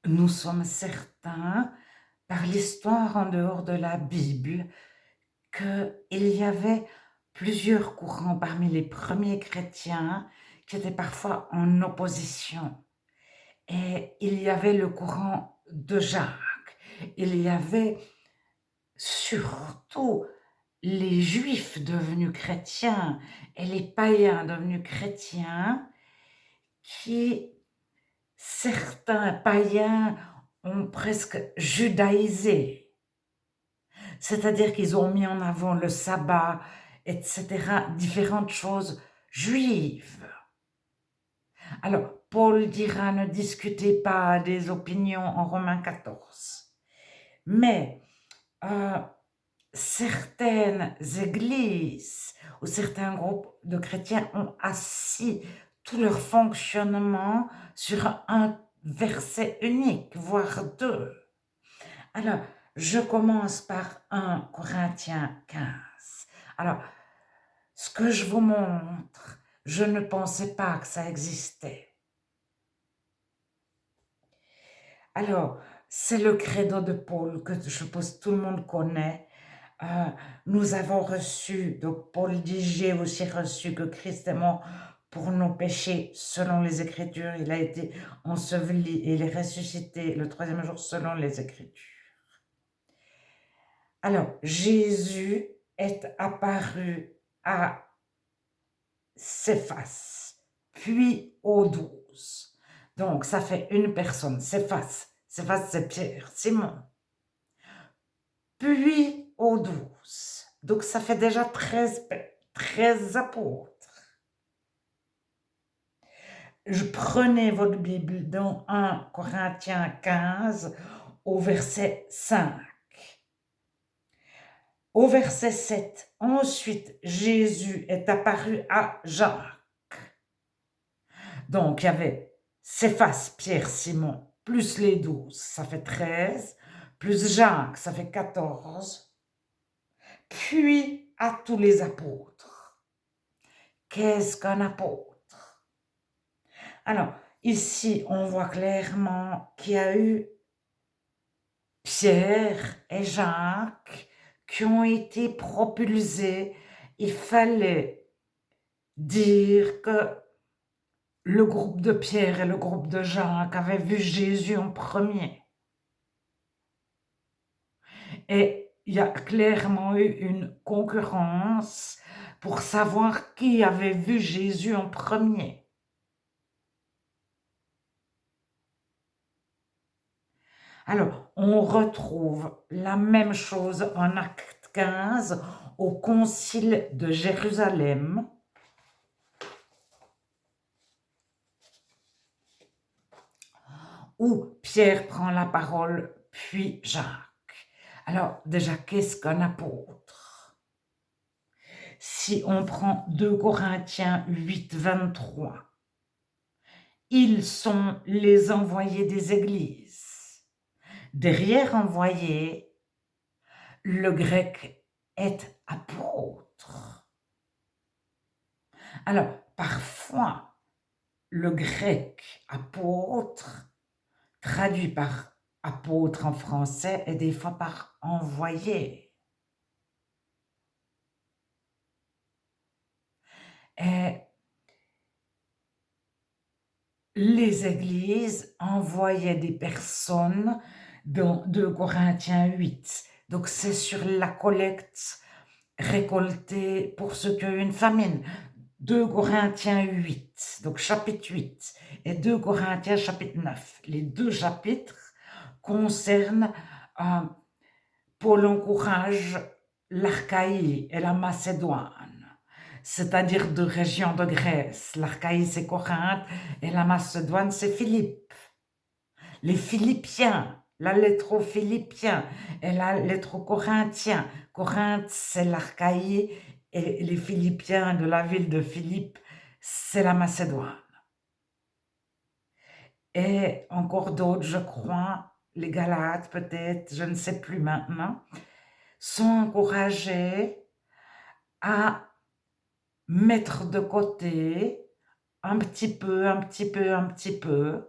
nous sommes certains, par l'histoire en dehors de la Bible, qu'il y avait plusieurs courants parmi les premiers chrétiens qui étaient parfois en opposition. Et il y avait le courant de Jacques. Il y avait surtout les juifs devenus chrétiens et les païens devenus chrétiens qui, certains païens ont presque judaïsé, c'est-à-dire qu'ils ont mis en avant le sabbat, etc., différentes choses juives. Alors, Paul dira ne discutez pas des opinions en Romains 14. Mais euh, certaines églises ou certains groupes de chrétiens ont assis tout leur fonctionnement sur un verset unique, voire deux. Alors, je commence par 1 Corinthiens 15. Alors, ce que je vous montre, je ne pensais pas que ça existait. Alors, c'est le credo de Paul que je suppose tout le monde connaît. Euh, Nous avons reçu, donc Paul dit, j'ai aussi reçu que Christ est mort pour nos péchés selon les Écritures. Il a été enseveli et il est ressuscité le troisième jour selon les Écritures. Alors, Jésus est apparu à Céphas, puis aux 12. Donc, ça fait une personne, Céphas. Céphas, c'est Pierre, Simon. Puis aux 12. Donc, ça fait déjà 13 apôtres. Je prenais votre Bible dans 1 Corinthiens 15 au verset 5. Au verset 7, ensuite, Jésus est apparu à Jacques. Donc, il y avait Céphas, Pierre, Simon, plus les 12, ça fait 13, plus Jacques, ça fait 14, puis à tous les apôtres. Qu'est-ce qu'un apôtre? Alors, ici, on voit clairement qu'il y a eu Pierre et Jacques qui ont été propulsés. Il fallait dire que le groupe de Pierre et le groupe de Jacques avaient vu Jésus en premier. Et il y a clairement eu une concurrence pour savoir qui avait vu Jésus en premier. Alors, on retrouve la même chose en Acte 15 au Concile de Jérusalem, où Pierre prend la parole, puis Jacques. Alors, déjà, qu'est-ce qu'un apôtre? Si on prend 2 Corinthiens 8, 23, ils sont les envoyés des églises. Derrière envoyé, le grec est apôtre. Alors, parfois, le grec apôtre, traduit par apôtre en français, et des fois par envoyé. Et les églises envoyaient des personnes dans 2 Corinthiens 8. Donc, c'est sur la collecte récoltée pour ceux qui ont eu une famine. 2 Corinthiens 8, donc chapitre 8, et 2 Corinthiens chapitre 9. Les deux chapitres concernent, Paul encourage l'Achaïe et la Macédoine, c'est-à-dire deux régions de Grèce. L'Achaïe, c'est Corinthe, et la Macédoine, c'est Philippe. Les Philippiens, la lettre aux Philippiens et la lettre aux Corinthiens. Corinthe, c'est l'Achaïe, et les Philippiens de la ville de Philippe, c'est la Macédoine. Et encore d'autres, je crois, les Galates peut-être, je ne sais plus maintenant, sont encouragés à mettre de côté un petit peu, un petit peu, un petit peu,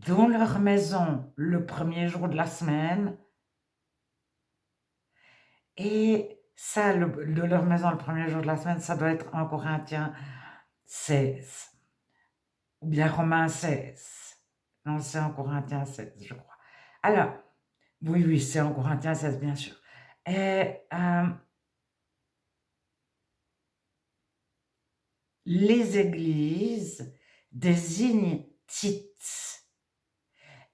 dans leur maison le premier jour de la semaine. Et ça, de leur maison le premier jour de la semaine, ça doit être en Corinthiens 16 ou bien Romains 16. Non, c'est en Corinthiens 16, je crois. Alors, oui, oui, c'est en Corinthiens 16, bien sûr. Et les églises désignent Tite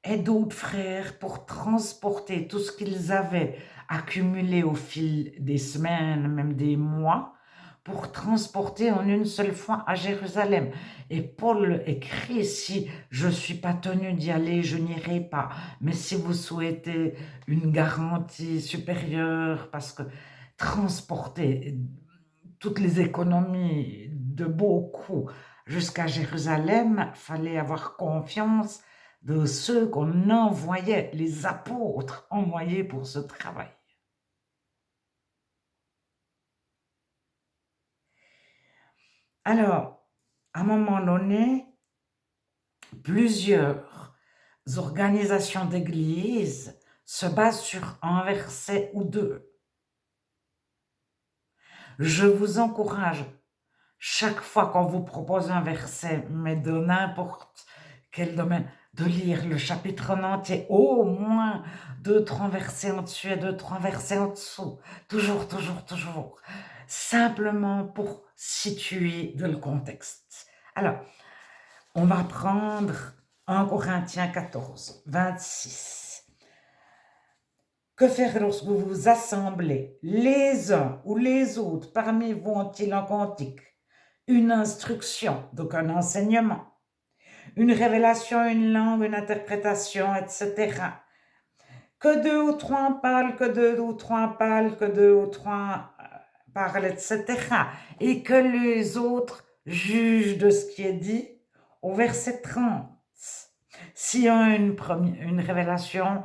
et d'autres frères pour transporter tout ce qu'ils avaient accumulé au fil des semaines, même des mois, pour transporter en une seule fois à Jérusalem. Et Paul écrit, si je ne suis pas tenu d'y aller, je n'irai pas. Mais si vous souhaitez une garantie supérieure, parce que transporter toutes les économies de beaucoup jusqu'à Jérusalem, fallait avoir confiance de ceux qu'on envoyait, les apôtres envoyés pour ce travail. Alors, à un moment donné, plusieurs organisations d'église se basent sur un verset ou deux. Je vous encourage, chaque fois qu'on vous propose un verset, mais de n'importe quel domaine, de lire le chapitre en entier, au moins 2-3 versets en dessus et 2-3 versets en dessous. Toujours, toujours, toujours. Simplement pour situer le contexte. Alors, on va prendre 1 Corinthiens 14, 26. Que faire lorsque vous vous assemblez, les uns ou les autres parmi vous ont-ils un cantique, une instruction, donc un enseignement, une révélation, une langue, une interprétation, etc. Que deux ou trois en parlent, que deux ou trois en parlent, que deux ou trois parlent, etc. Et que les autres jugent de ce qui est dit au verset 30. Si on a une révélation,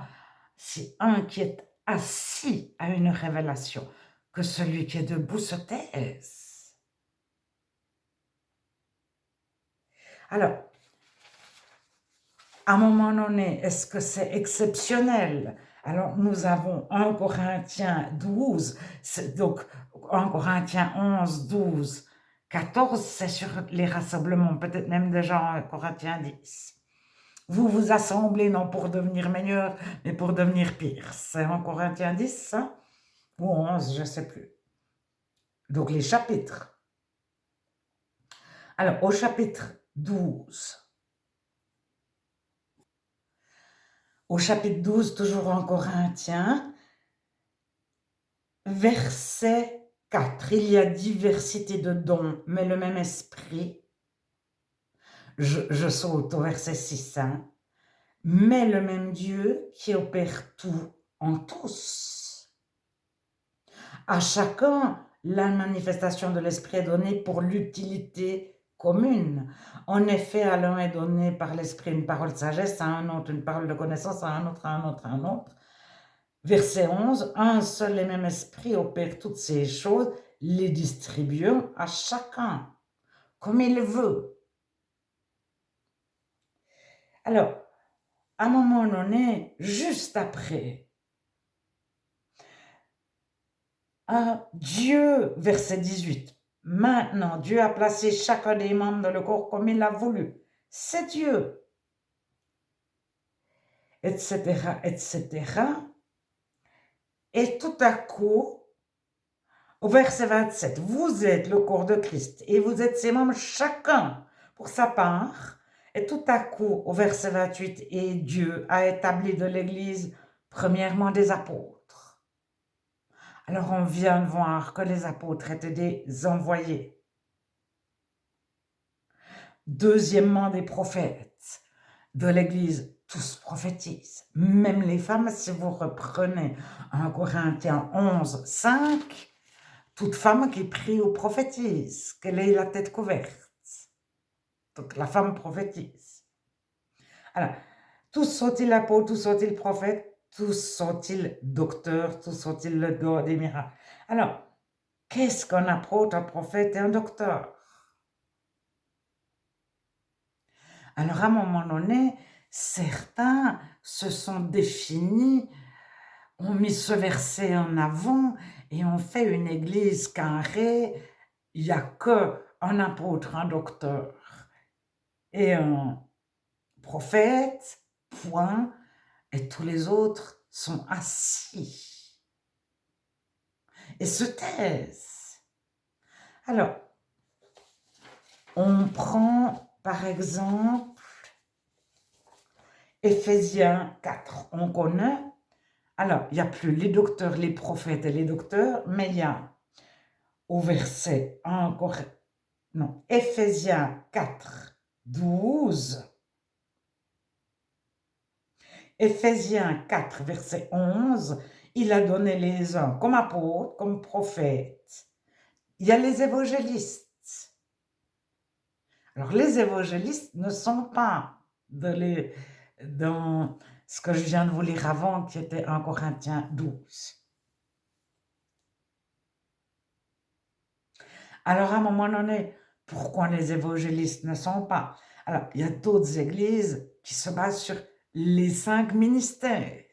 si un qui est assis a une révélation, que celui qui est debout se taise. Alors, à un moment donné, est-ce que c'est exceptionnel? Alors, nous avons 1 Corinthiens 12, donc 1 Corinthiens 11, 12, 14, c'est sur les rassemblements, peut-être même déjà 1 Corinthiens 10. Vous vous assemblez non pour devenir meilleur, mais pour devenir pire. C'est 1 Corinthiens 10 hein? Ou 11, je ne sais plus. Donc, les chapitres. Alors, au chapitre 12, toujours en Corinthiens, verset 4, il y a diversité de dons, mais le même esprit. Je saute au verset 6, hein, mais le même Dieu qui opère tout en tous. À chacun, la manifestation de l'esprit est donnée pour l'utilité commune. En effet, à l'un est donné par l'esprit une parole de sagesse, à un autre une parole de connaissance, à un autre, à un autre, à un autre. Verset 11, un seul et même esprit opère toutes ces choses, les distribuant à chacun, comme il veut. Alors, à un moment donné, juste après, Dieu, verset 18, maintenant Dieu a placé chacun des membres dans le corps comme il a voulu. C'est Dieu. Etc., etc. Et tout à coup, au verset 27, vous êtes le corps de Christ et vous êtes ses membres chacun pour sa part. Et tout à coup, au verset 28, et Dieu a établi de l'Église premièrement des apôtres. Alors on vient de voir que les apôtres étaient des envoyés. Deuxièmement, des prophètes de l'Église, tous prophétisent. Même les femmes, si vous reprenez 1 Corinthiens 11, 5, toute femme qui prie ou prophétise, qu'elle ait la tête couverte. Donc la femme prophétise. Alors, tous sont-ils apôtres, tous sont-ils prophètes, tous sont-ils docteurs, tous sont-ils le don des miracles. Alors, qu'est-ce qu'un apôtre, un prophète et un docteur? Alors, à un moment donné, Certains se sont définis, ont mis ce verset en avant et ont fait une église carrée. Il n'y a qu'un apôtre, un docteur et un prophète, point, et tous les autres sont assis et se taisent. Alors, on prend par exemple Éphésiens 4, on connaît. Alors, il n'y a plus les docteurs, les prophètes et les docteurs, mais il y a au verset encore, non, Éphésiens 4, 12, Éphésiens 4, verset 11, il a donné les uns comme apôtres, comme prophètes. Il y a les évangélistes. Alors, les évangélistes ne sont pas dans ce que je viens de vous lire avant, qui était 1 Corinthiens 12. Alors, à un moment donné, pourquoi les évangélistes ne sont pas? Alors, il y a d'autres églises qui se basent sur les 5 ministères.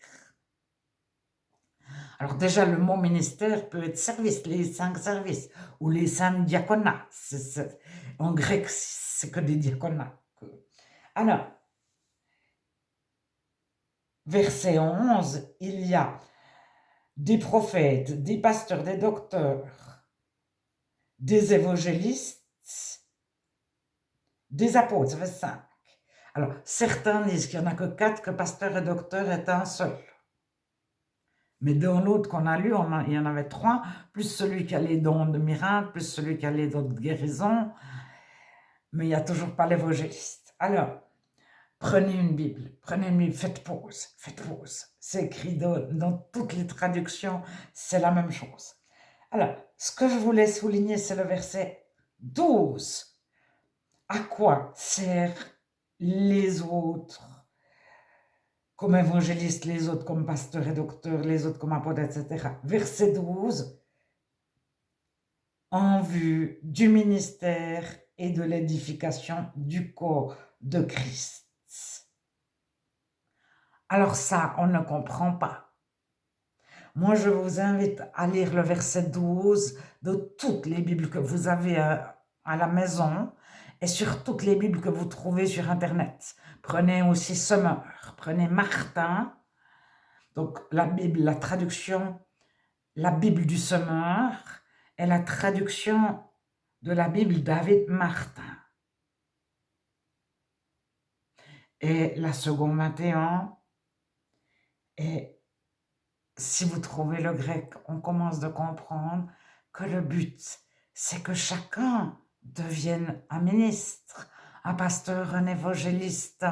Alors déjà, le mot ministère peut être service, les 5 services, ou les 5 diaconats. En grec, c'est que des diaconats. Alors, verset 11, il y a des prophètes, des pasteurs, des docteurs, des évangélistes, des apôtres, ça fait 5. Alors, certains disent qu'il n'y en a que 4, que pasteur et docteur est un seul. Mais dans l'autre qu'on a lu, il y en avait 3, plus celui qui a les dons de miracles, plus celui qui a les dons de guérison, mais il n'y a toujours pas l'évangéliste. Alors, prenez une Bible, faites pause, faites pause. C'est écrit dans toutes les traductions, c'est la même chose. Alors, ce que je voulais souligner, c'est le verset 12. À quoi servent les autres comme évangélistes, les autres comme pasteurs et docteurs, les autres comme apôtres, etc. Verset 12. En vue du ministère et de l'édification du corps de Christ. Alors ça, on ne comprend pas. Moi, je vous invite à lire le verset 12 de toutes les Bibles que vous avez à la maison et sur toutes les Bibles que vous trouvez sur Internet. Prenez aussi Semeur, prenez Martin, donc la Bible, la traduction, la Bible du Semeur et la traduction de la Bible David Martin. Et la seconde 21, et si vous trouvez le grec, on commence de comprendre que le but, c'est que chacun devienne un ministre, un pasteur, un évangéliste,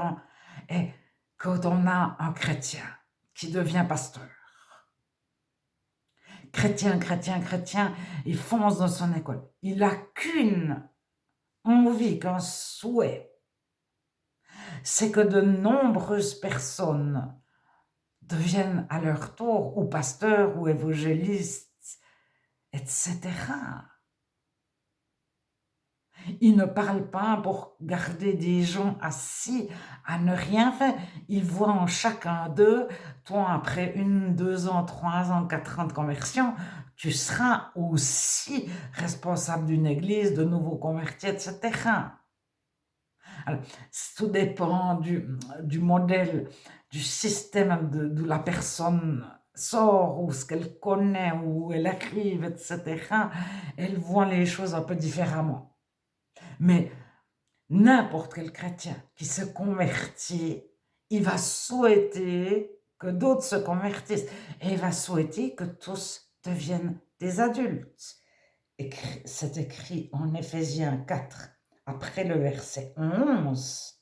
et quand on a un chrétien qui devient pasteur, chrétien, il fonce dans son école, il n'a qu'une envie, qu'un souhait, c'est que de nombreuses personnes deviennent à leur tour ou pasteurs ou évangélistes, etc. Ils ne parlent pas pour garder des gens assis à ne rien faire. Ils voient en chacun d'eux, toi après 1, 2 ans, 3 ans, 4 ans de conversion, tu seras aussi responsable d'une église, de nouveaux convertis, etc. Alors, tout dépend du modèle, du système d'où la personne sort, ou ce qu'elle connaît, où elle arrive, etc. Elle voit les choses un peu différemment. Mais n'importe quel chrétien qui se convertit, il va souhaiter que d'autres se convertissent et il va souhaiter que tous deviennent des adultes. C'est écrit en Éphésiens 4, après le verset 11,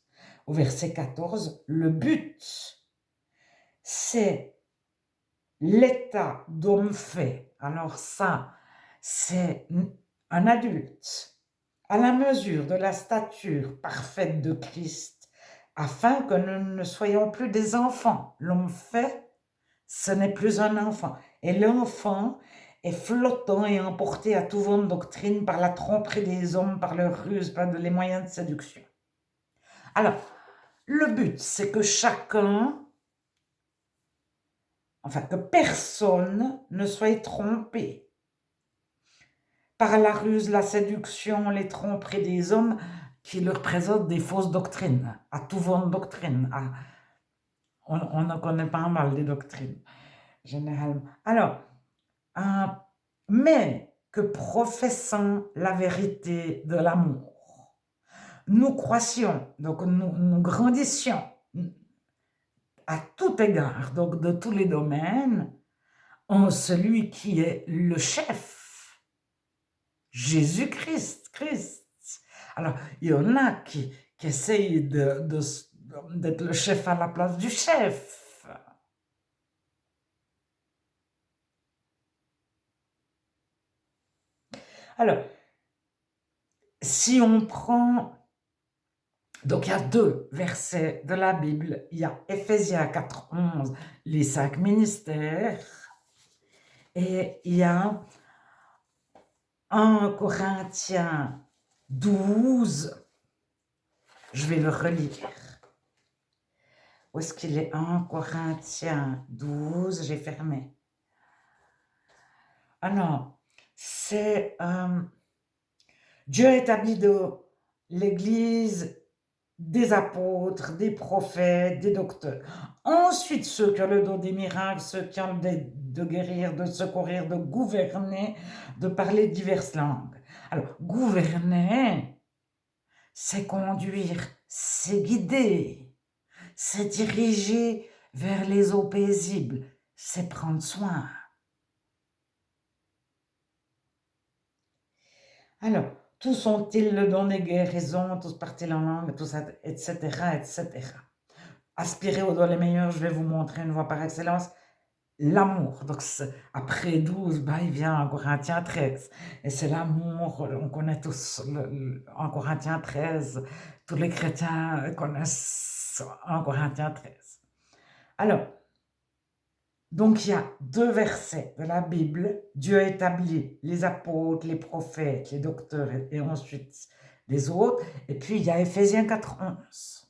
au verset 14, le but, c'est l'état d'homme fait. Alors ça, c'est un adulte à la mesure de la stature parfaite de Christ, afin que nous ne soyons plus des enfants. L'homme fait, ce n'est plus un enfant. Et l'enfant est flottant et emporté à tout vent de doctrine par la tromperie des hommes, par leurs ruses, par les moyens de séduction. Alors, Le but, c'est que chacun, enfin que personne ne soit trompé par la ruse, la séduction, les tromperies des hommes qui leur présentent des fausses doctrines, à tout vent de doctrine. On en connaît pas mal des doctrines, généralement. Alors, euh, mais que professant la vérité de l'amour, nous croissions, donc nous grandissions à tout égard, donc de tous les domaines, en celui qui est le chef, Jésus-Christ, Christ. Alors, il y en a qui essayent d'être le chef à la place du chef. Alors, si on prend... Donc, il y a 2 versets de la Bible. Il y a Éphésiens 4:11, les 5 ministères. Et il y a 1 Corinthiens 12. Je vais le relire. Où est-ce qu'il est? 1 Corinthiens 12, j'ai fermé. Ah non, c'est Dieu établit de l'Église des apôtres, des prophètes, des docteurs. Ensuite, ceux qui ont le don des miracles, ceux qui ont de guérir, de secourir, de gouverner, de parler diverses langues. Alors, gouverner, c'est conduire, c'est guider, c'est diriger vers les eaux paisibles, c'est prendre soin. Alors, tous ont-ils le don des guérisons, tous parlent en langue, tout ça, etc., etc. Aspirez aux doigts les meilleurs, je vais vous montrer une voie par excellence, l'amour. Donc, après 12, ben, il vient en Corinthiens 13. Et c'est l'amour, on connaît tous en Corinthiens 13, tous les chrétiens connaissent en Corinthiens 13. Alors, donc il y a 2 versets de la Bible. Dieu a établi les apôtres, les prophètes, les docteurs et ensuite les autres. Et puis il y a Éphésiens 4:11.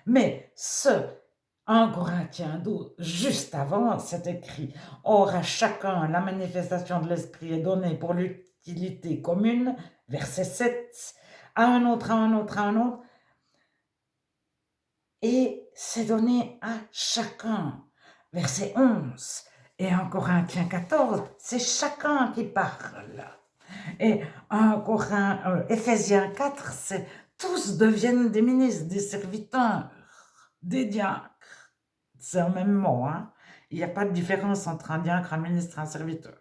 Mais ce 1 Corinthiens 12, juste avant, c'est écrit « Or à chacun la manifestation de l'Esprit est donnée pour l'utilité commune », verset 7, à un autre, à un autre, à un autre, et c'est donné à chacun. Verset 11. Et en Corinthiens 14, c'est chacun qui parle. Et en Éphésiens 4, c'est tous deviennent des ministres, des serviteurs, des diacres. C'est le même mot, hein? Il n'y a pas de différence entre un diacre, un ministre, un serviteur.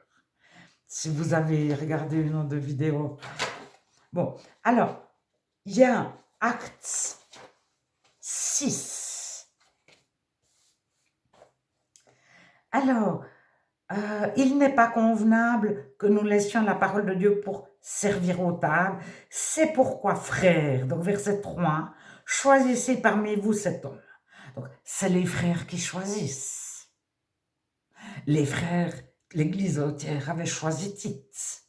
Si vous avez regardé une ou 2 vidéos. Bon, alors, il y a Actes 6. Alors, il n'est pas convenable que nous laissions la parole de Dieu pour servir aux tables. C'est pourquoi, frères, donc verset 3, choisissez parmi vous cet homme. Donc, c'est les frères qui choisissent. Les frères, l'église entière avait choisi Tite.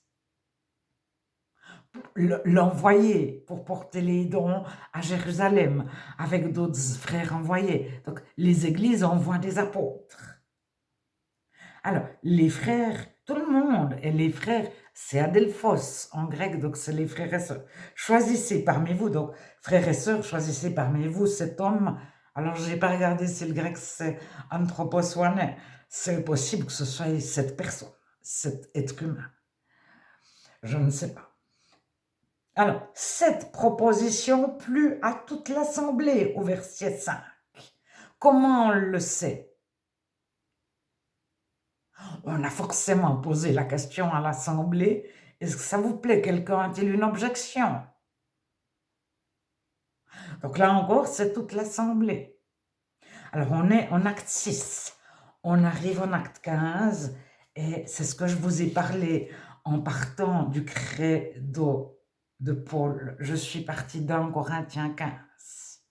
L'envoyer pour porter les dons à Jérusalem, avec d'autres frères envoyés. Donc, les églises envoient des apôtres. Alors, les frères, tout le monde, et les frères, c'est Adelphos en grec, donc c'est les frères et sœurs. Choisissez parmi vous, donc frères et sœurs, choisissez parmi vous cet homme. Alors, je n'ai pas regardé si le grec c'est anthropos ou ané. C'est possible que ce soit cette personne, cet être humain. Je ne sais pas. Alors, cette proposition plut à toute l'assemblée au verset 5. Comment on le sait? On a forcément posé la question à l'assemblée. Est-ce que ça vous plaît? Quelqu'un a-t-il une objection? Donc là encore, c'est toute l'assemblée. Alors on est en acte 6. On arrive en acte 15 et c'est ce que je vous ai parlé en partant du credo de Paul. Je suis parti d'un Corinthiens 15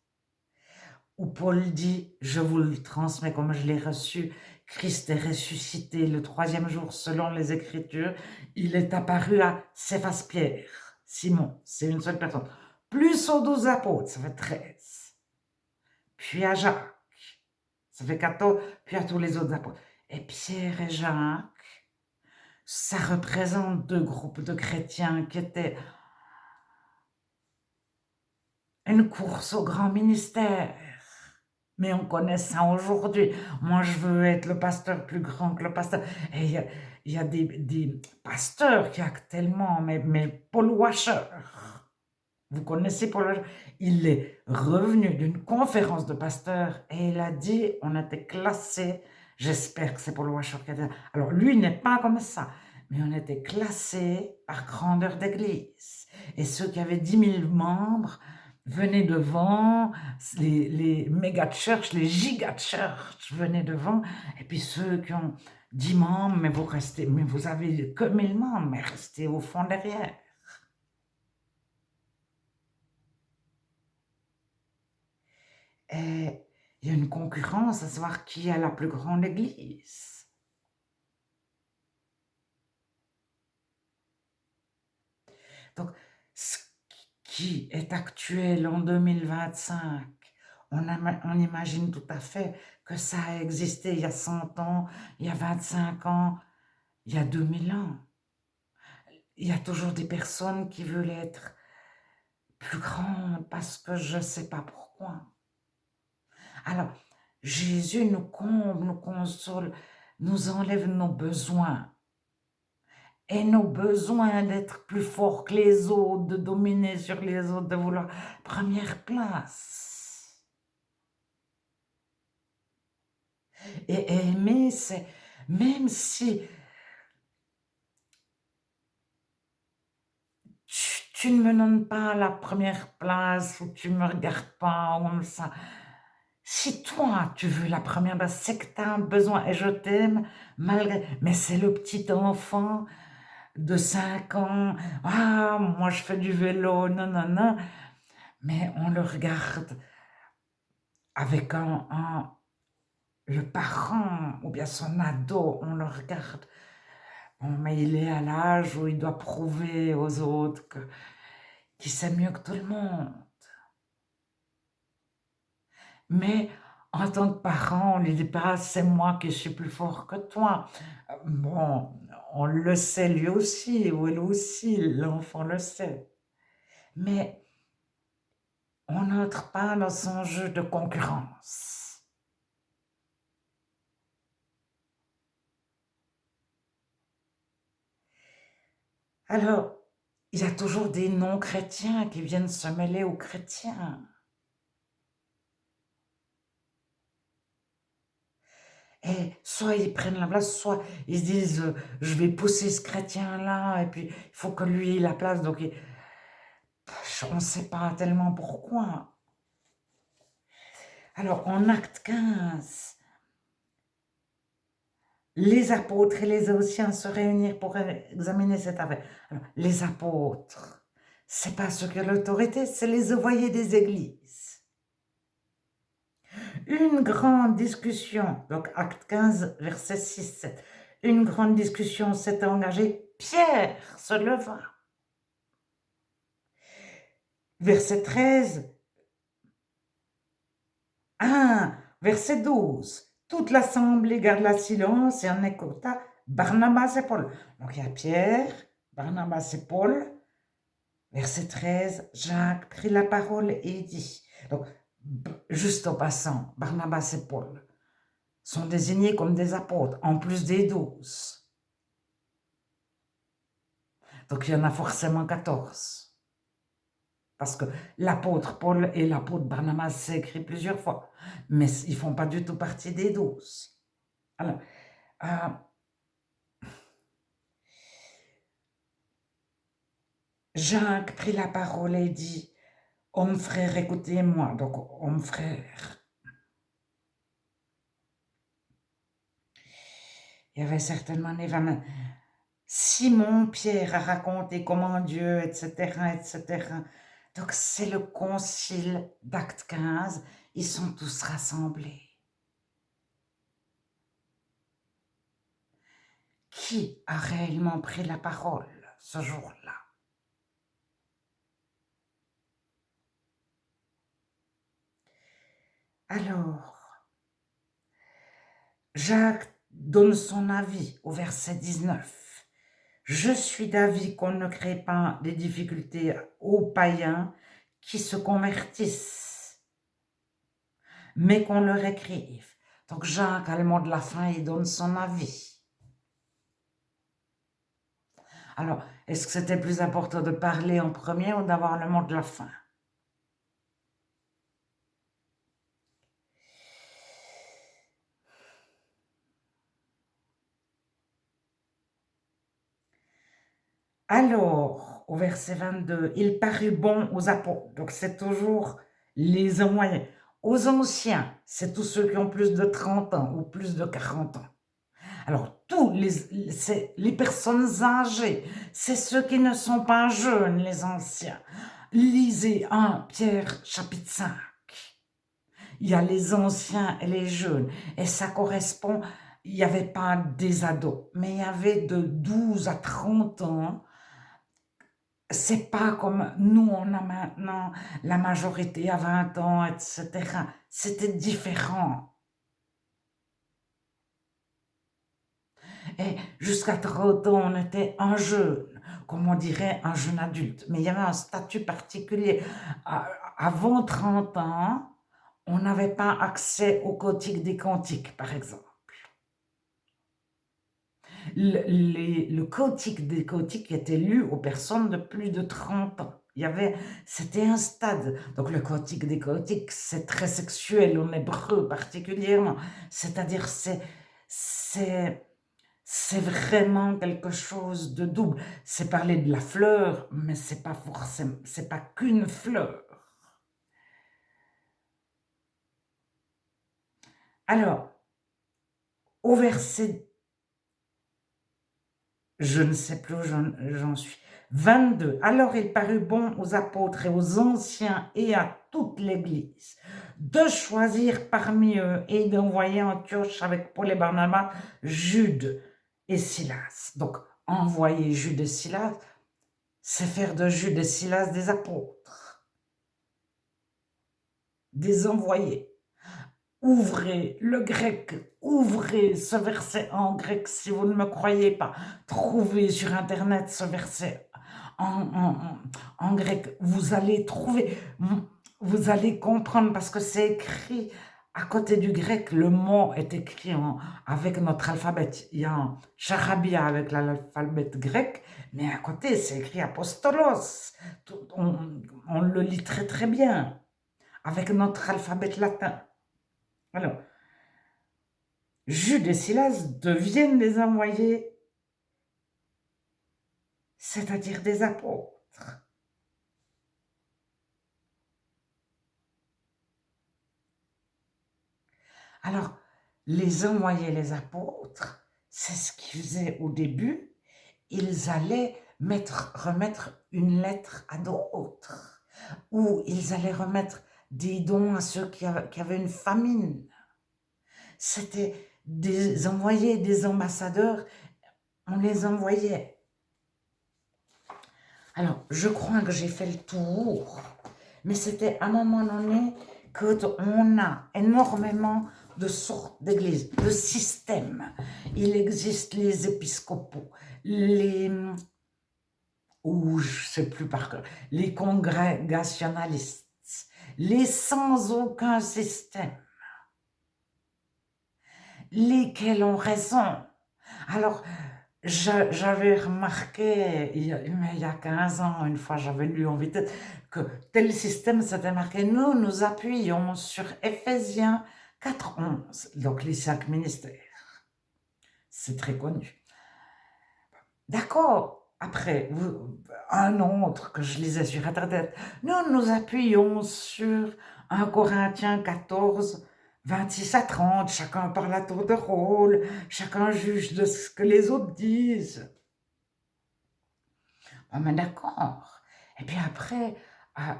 où Paul dit, je vous le transmets comme je l'ai reçu, Christ est ressuscité le 3e jour selon les Écritures. Il est apparu à Céphas Pierre, Simon, c'est une seule personne. Plus aux 12 apôtres, ça fait 13. puis à Jacques. Ça fait 14, puis à tous les autres apôtres. Et Pierre et Jacques, ça représente deux groupes de chrétiens qui étaient une course au grand ministère. Mais on connaît ça aujourd'hui. Moi, je veux être le pasteur plus grand que le pasteur. Et il y a des pasteurs qui actuellement, mais Paul Washer, vous connaissez Paul Washer, il est revenu d'une conférence de pasteurs et il a dit, on était classés, j'espère que c'est Paul Washer qui a dit, alors lui n'est pas comme ça, mais on était classés par grandeur d'église. Et ceux qui avaient 10 000 membres venaient devant, les méga church, les giga church venaient devant, et puis ceux qui ont 10 membres, mais vous avez que 1000 membres, mais restez au fond derrière. Et il y a une concurrence à savoir qui a la plus grande église. Donc, ce qui est actuel en 2025, on imagine tout à fait que ça a existé il y a 100 ans, il y a 25 ans, il y a 2000 ans. Il y a toujours des personnes qui veulent être plus grandes parce que je ne sais pas pourquoi. Alors, Jésus nous comble, nous console, nous enlève nos besoins. Et nos besoins d'être plus forts que les autres, de dominer sur les autres, de vouloir première place. Et aimer, c'est même si tu ne me donnes pas la première place ou tu ne me regardes pas ou comme ça. Si toi, tu veux la première place, c'est que tu as un besoin et je t'aime malgré... Mais c'est le petit enfant de 5 ans. Ah, moi je fais du vélo, non, non, non. Mais on le regarde avec le parent ou bien son ado, on le regarde. Bon, mais il est à l'âge où il doit prouver aux autres qu'il sait mieux que tout le monde. Mais en tant que parent, on ne lui dit pas c'est moi qui suis plus fort que toi. Bon, on le sait lui aussi, ou elle aussi, l'enfant le sait. Mais on n'entre pas dans son jeu de concurrence. Alors, il y a toujours des non-chrétiens qui viennent se mêler aux chrétiens. Et soit ils prennent la place, soit ils se disent je vais pousser ce chrétien-là, et puis il faut que lui ait la place. Donc, on ne sait pas tellement pourquoi. Alors, en acte 15, les apôtres et les anciens se réunirent pour examiner cette affaire. Alors, les apôtres, c'est pas ceux qui ont l'autorité, c'est les ouvriers des églises. Une grande discussion, donc acte 15, verset 6-7, une grande discussion s'est engagée, Pierre se leva. Verset 13, 1, verset 12, toute l'assemblée garda silence et en écouta Barnabas et Paul. Donc il y a Pierre, Barnabas et Paul. Verset 13, Jacques prit la parole et dit, donc juste en passant, Barnabas et Paul sont désignés comme des apôtres, en plus des 12. Donc il y en a forcément 14. Parce que l'apôtre Paul et l'apôtre Barnabas, c'est écrit plusieurs fois. Mais ils ne font pas du tout partie des 12. Alors, Jacques prit la parole et dit, homme frère, écoutez-moi. Donc, homme frère. Il y avait certainement des femmes. Simon Pierre a raconté comment Dieu, etc., etc. Donc, c'est le concile d'Acte 15. Ils sont tous rassemblés. Qui a réellement pris la parole ce jour-là? Alors, Jacques donne son avis au verset 19. Je suis d'avis qu'on ne crée pas des difficultés aux païens qui se convertissent, mais qu'on leur écrive. Donc Jacques, à le mot de la fin, il donne son avis. Alors, est-ce que c'était plus important de parler en premier ou d'avoir le mot de la fin? Alors, au verset 22, il parut bon aux apôtres. Donc, c'est toujours les moyens. Aux anciens, c'est tous ceux qui ont plus de 30 ans ou plus de 40 ans. Alors, les personnes âgées, c'est ceux qui ne sont pas jeunes, les anciens. Lisez 1 Pierre chapitre 5. Il y a les anciens et les jeunes. Et ça correspond, il n'y avait pas des ados, mais il y avait de 12 à 30 ans. C'est pas comme nous, on a maintenant la majorité à 20 ans, etc. C'était différent. Et jusqu'à 30 ans, on était un jeune, comme on dirait un jeune adulte. Mais il y avait un statut particulier. Avant 30 ans, on n'avait pas accès au Cantique des Cantiques, par exemple. Le Cantique des Cantiques était lu aux personnes de plus de 30 ans. C'était un stade. Donc le Cantique des Cantiques, c'est très sexuel en hébreu particulièrement. C'est-à-dire, c'est vraiment quelque chose de double. C'est parler de la fleur, mais c'est pas forcément, c'est pas qu'une fleur. Alors, au verset, je ne sais plus où j'en suis, 22. Alors il parut bon aux apôtres et aux anciens et à toute l'Église de choisir parmi eux et d'envoyer en Antioche avec Paul et Barnabas Jude et Silas. Donc, envoyer Jude et Silas, c'est faire de Jude et Silas des apôtres, des envoyés. Ouvrez le grec, ouvrez ce verset en grec si vous ne me croyez pas. Trouvez sur Internet ce verset en grec. Vous allez trouver, vous allez comprendre parce que c'est écrit à côté du grec. Le mot est écrit avec notre alphabet. Il y a un charabia avec l'alphabet grec, mais à côté c'est écrit apostolos. On le lit très très bien avec notre alphabet latin. Alors, Jude et Silas deviennent des envoyés, c'est-à-dire des apôtres. Alors, les envoyés, les apôtres, c'est ce qu'ils faisaient au début. Ils allaient remettre une lettre à d'autres, ou ils allaient remettre des dons à ceux qui avaient une famine. C'était des envoyés, des ambassadeurs, on les envoyait. Alors, je crois que j'ai fait le tour, mais c'était à un moment donné qu'on a énormément de sortes d'églises, de systèmes. Il existe les épiscopaux, je sais plus par cœur, les congrégationalistes, les sans aucun système, lesquels ont raison. Alors, j'avais remarqué, il y a 15 ans, une fois, j'avais lu en vitesse, que tel système s'était marqué, nous appuyons sur Éphésiens 4:11, donc les 5 ministères. C'est très connu. D'accord, après, un autre que je lisais sur Internet, nous appuyons sur 1 Corinthiens 14, 26 à 30, chacun parle à tour de rôle, chacun juge de ce que les autres disent. Bon, mais d'accord. Et puis après,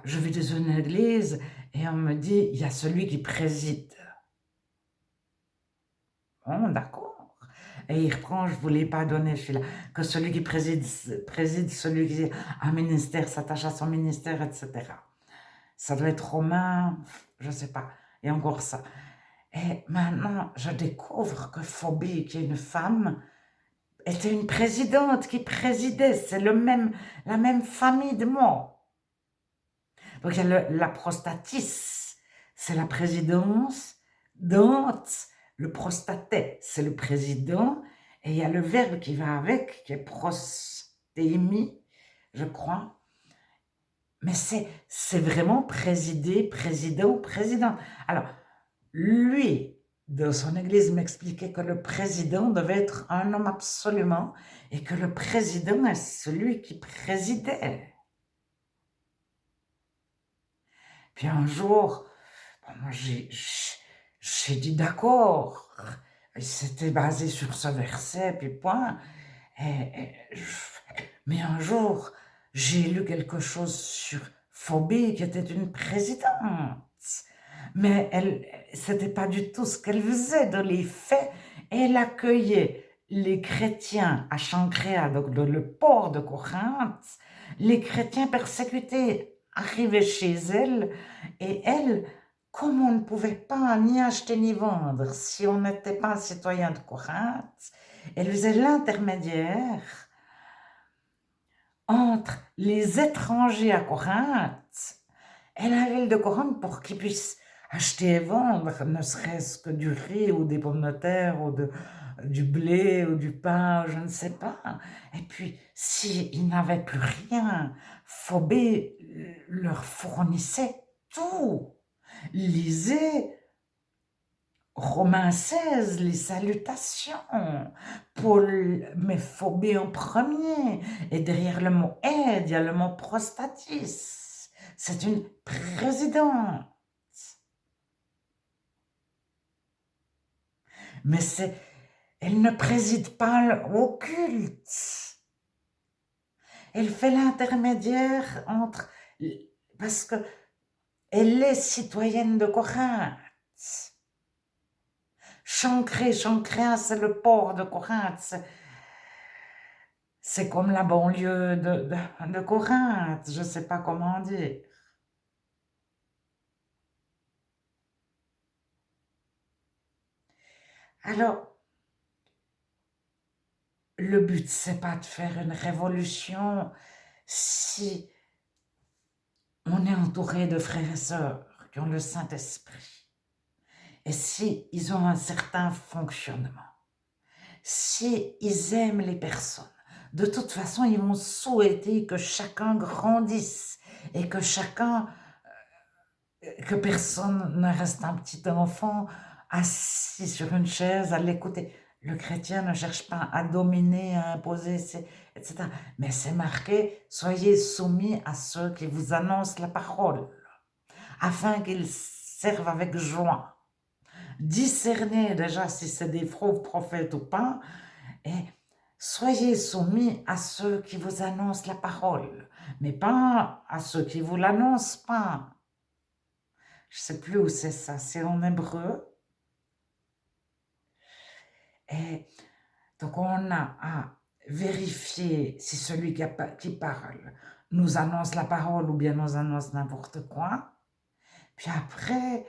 je vais dans une église et on me dit, il y a celui qui préside. Bon, d'accord. Et il reprend, je ne vous l'ai pas donné celui-là, que celui qui préside, celui qui a un ministère, s'attache à son ministère, etc. Ça doit être romain, je ne sais pas. et encore ça. Et maintenant, je découvre que Phobie, qui est une femme, était une présidente qui présidait. C'est la même famille de moi. Donc, il y a la prostatis, c'est la présidence. Dante, le prostaté, c'est le président. Et il y a le verbe qui va avec, qui est prostémie, je crois. Mais c'est vraiment présider, président, président. Alors, lui, de son église, m'expliquait que le président devait être un homme absolument et que le président est celui qui présidait. Puis un jour, moi j'ai dit d'accord. C'était basé sur ce verset, puis point. Mais un jour, j'ai lu quelque chose sur Phobie, qui était une présidente. Mais c'était pas du tout ce qu'elle faisait dans les faits. Elle accueillait les chrétiens à Chancréa, donc dans le port de Corinthe. Les chrétiens persécutés arrivaient chez elle, et elle, comme on ne pouvait pas ni acheter ni vendre si on n'était pas citoyen de Corinthe, elle faisait l'intermédiaire entre les étrangers à Corinthe et la ville de Corinthe pour qu'ils puissent acheter et vendre, ne serait-ce que du riz ou des pommes de terre ou du blé ou du pain, je ne sais pas. Et puis, s'ils n'avaient plus rien, Phobie leur fournissait tout. Lisez Romains 16, les salutations. Paul met Phobie en premier. Et derrière le mot aide, il y a le mot prostatis. C'est une présidente. Mais elle ne préside pas au culte. Elle fait l'intermédiaire entre... Parce que elle est citoyenne de Corinthe. Chancréa, c'est le port de Corinthe. C'est comme la banlieue de Corinthe, je ne sais pas comment dire. Alors, le but, c'est pas de faire une révolution si on est entouré de frères et sœurs qui ont le Saint-Esprit. Et si ils ont un certain fonctionnement. Si ils aiment les personnes. De toute façon, ils vont souhaiter que chacun grandisse et que que personne ne reste un petit enfant assis sur une chaise à l'écouter. Le chrétien ne cherche pas à dominer, à imposer, etc. Mais c'est marqué, soyez soumis à ceux qui vous annoncent la parole, afin qu'ils servent avec joie. Discernez déjà si c'est des faux prophètes ou pas, et soyez soumis à ceux qui vous annoncent la parole, mais pas à ceux qui vous l'annoncent pas. Je ne sais plus où c'est ça, c'est en hébreu. Et donc on a à vérifier si celui qui parle nous annonce la parole ou bien nous annonce n'importe quoi. Puis après,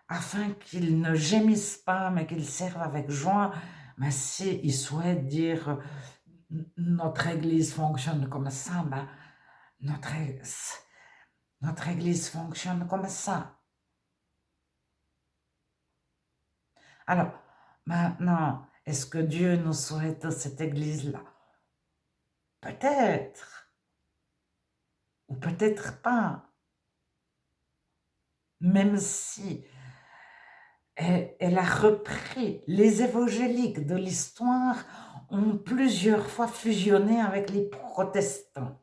afin qu'ils ne gémissent pas, mais qu'ils servent avec joie, mais s'ils souhaitent dire notre Église fonctionne comme ça, ben, notre Église fonctionne comme ça. Alors, maintenant, est-ce que Dieu nous souhaite cette Église-là? Peut-être, ou peut-être pas. Même si elle a repris les évangéliques de l'histoire, ont plusieurs fois fusionné avec les protestants.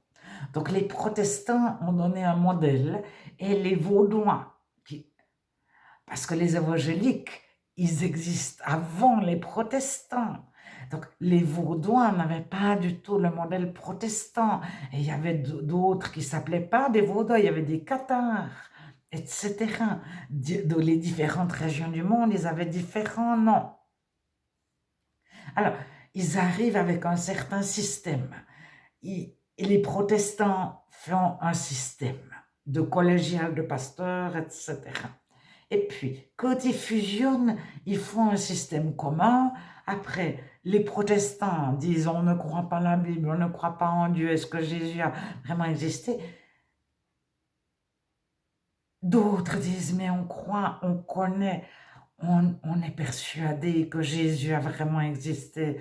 Donc les protestants ont donné un modèle et les vaudois, parce que les évangéliques, ils existent avant les protestants. Donc les vaudois n'avaient pas du tout le modèle protestant. Et il y avait d'autres qui ne s'appelaient pas des vaudois, il y avait des cathares, etc. Dans les différentes régions du monde, ils avaient différents noms. Alors, ils arrivent avec un certain système. Et les protestants font un système de collégial de pasteurs, etc. Et puis, quand ils fusionnent, ils font un système commun. Après, les protestants disent on ne croit pas en la Bible, on ne croit pas en Dieu, est-ce que Jésus a vraiment existé? D'autres disent mais on croit, on connaît, on est persuadé que Jésus a vraiment existé.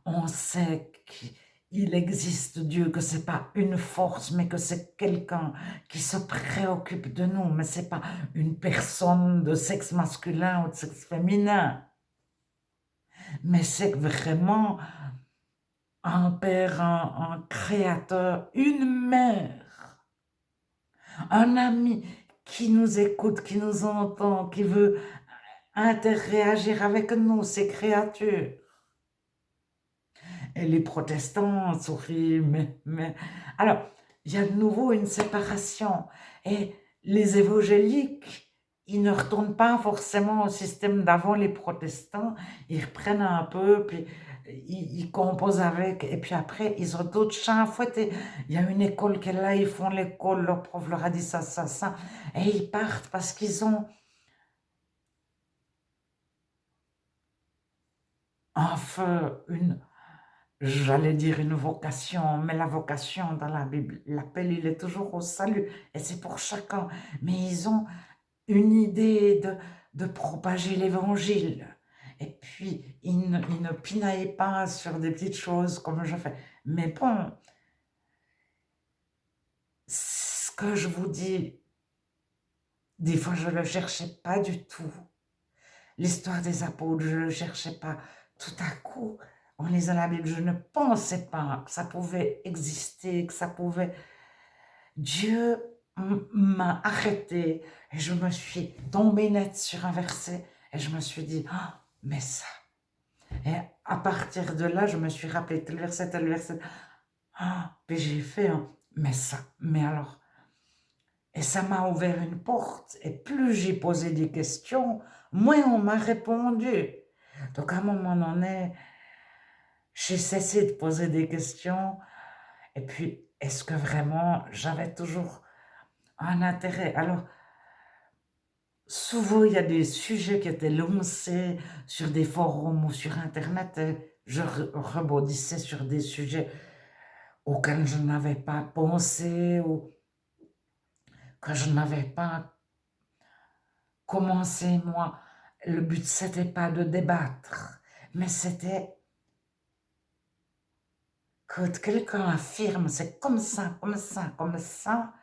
On sait qu'il existe Dieu, que c'est pas une force, mais que c'est quelqu'un qui se préoccupe de nous, mais c'est pas une personne de sexe masculin ou de sexe féminin, mais c'est vraiment un père, un créateur, une mère, un ami qui nous écoute, qui nous entend, qui veut interagir avec nous, ces créatures. Et les protestants sourient, mais... Alors, il y a de nouveau une séparation. Et les évangéliques, ils ne retournent pas forcément au système d'avant les protestants. Ils reprennent un peu, puis ils composent avec, et puis après, ils ont d'autres chants à fouetter. Il y a une école qui est là, ils font l'école, leur prof leur a dit ça, ça, ça, et ils partent parce qu'ils ont un feu, j'allais dire une vocation, mais la vocation dans la Bible, l'appel, il est toujours au salut, et c'est pour chacun. Mais ils ont une idée de propager l'évangile. Et puis, ils ne pinaillent pas sur des petites choses comme je fais. Mais bon, ce que je vous dis, des fois, je ne le cherchais pas du tout. L'histoire des apôtres, je ne le cherchais pas. Tout à coup, en lisant la Bible, je ne pensais pas que ça pouvait exister, que ça pouvait... Dieu m'a arrêté et je me suis tombée net sur un verset et je me suis dit, ah, mais ça. Et à partir de là, je me suis rappelé tel verset, tel verset. Ah, puis j'ai fait un, mais ça, mais alors. Et ça m'a ouvert une porte. Et plus j'ai posé des questions, moins on m'a répondu. Donc à un moment donné, j'ai cessé de poser des questions. Et puis, est-ce que vraiment j'avais toujours un intérêt? Alors, souvent, il y a des sujets qui étaient lancés sur des forums ou sur Internet et je rebondissais sur des sujets auxquels je n'avais pas pensé ou que je n'avais pas commencé, moi. Le but, c'était pas de débattre, mais c'était quand quelqu'un affirme, c'est comme ça, comme ça, comme ça,